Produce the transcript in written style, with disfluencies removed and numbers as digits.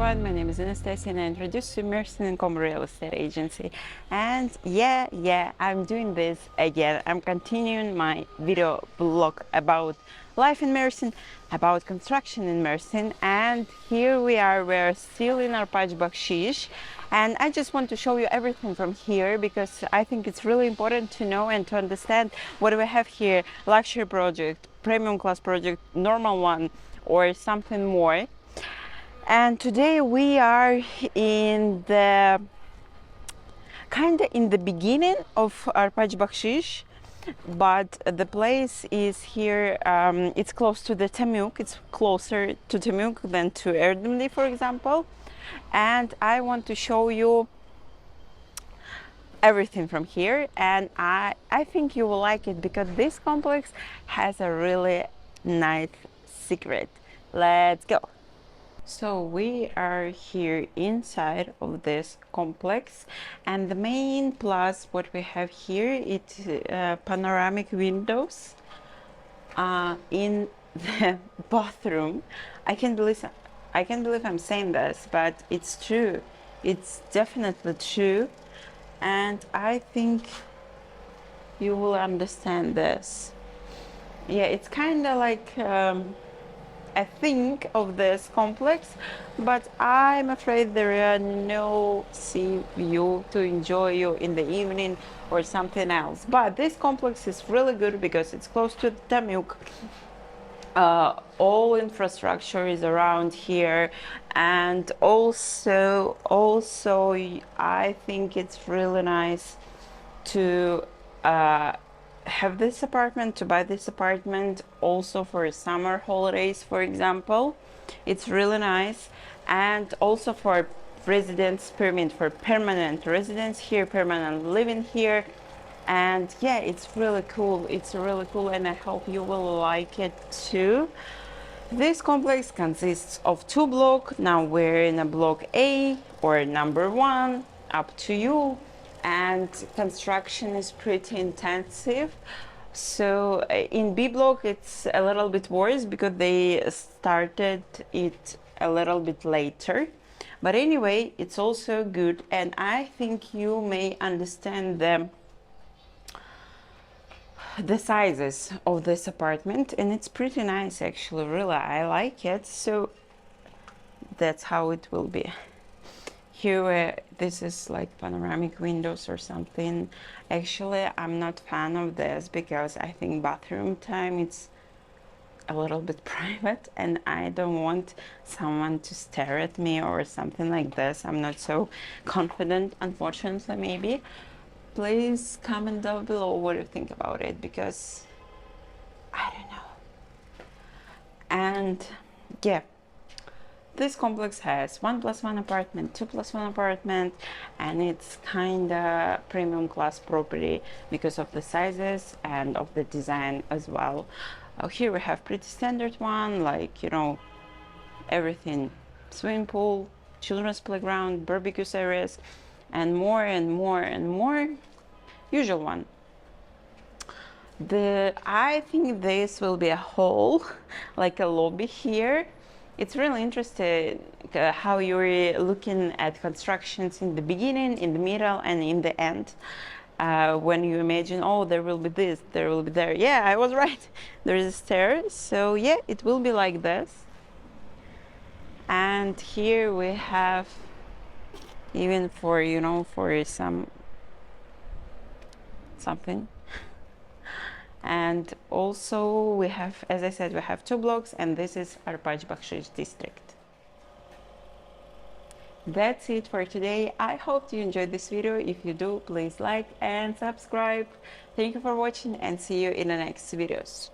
everyone, my name is Anastasia and I introduce you Mersin real estate agency. And yeah, I'm doing this again. I'm continuing my video blog about life in Mersin, about construction in Mersin. And here we're still in Arpaj Bakshish. And I just want to show you everything from here because I think it's really important to know and to understand what do we have here: luxury project, premium class project, normal one, or something more. And today we are in the kind of in the beginning of Arpaj Bakshish, but the place is here. It's close to the Tomuk. It's closer to Tomuk than to Erdemli, for example. And I want to show you everything from here, and I think you will like it because this complex has a really nice secret. Let's go. So we are here inside of this complex, and the main plus what we have here it's panoramic windows in the bathroom. I can't believe I'm saying this, but it's true. It's definitely true, and I think you will understand this. Yeah, it's kind of like I think of this complex, but I'm afraid there are no sea view to enjoy you in the evening or something else. But this complex is really good because it's close to Tomuk. All infrastructure is around here, and also I think it's really nice to have this apartment, to buy this apartment also for summer holidays, for example. It's really nice, and also for residence permit, for permanent residence here, permanent living here. And yeah, it's really cool. It's really cool, and I hope you will like it too. This complex consists of 2 blocks. Now we're in a block A or number 1, up to you. And construction is pretty intensive. So in B block it's a little bit worse because they started it a little bit later. But anyway, it's also good, and I think you may understand the sizes of this apartment, and it's pretty nice actually. Really, I like it. So that's how it will be. Here, this is like panoramic windows or something. Actually, I'm not fan of this because I think bathroom time it's a little bit private, and I don't want someone to stare at me or something like this. I'm not so confident, unfortunately, maybe. Please comment down below what you think about it, because I don't know. And yeah, this complex has 1+1 apartment, 2+1 apartment, and it's kind of premium class property because of the sizes and of the design as well. Here we have pretty standard one, like, you know, everything: swimming pool, children's playground, barbecue areas, and more and more and more. Usual one. I think this will be a hall, like a lobby here. It's really interesting how you're looking at constructions in the beginning, in the middle, and in the end. When you imagine, oh, there will be this, there will be there. Yeah, I was right. There is a stair. So yeah, it will be like this. And here we have, even for, you know, for something. And also we have, as I said, we have 2 blocks, and this is Arpaj Bakshish district. That's it for today. I hope you enjoyed this video. If you do, please like and subscribe. Thank you for watching, and see you in the next videos.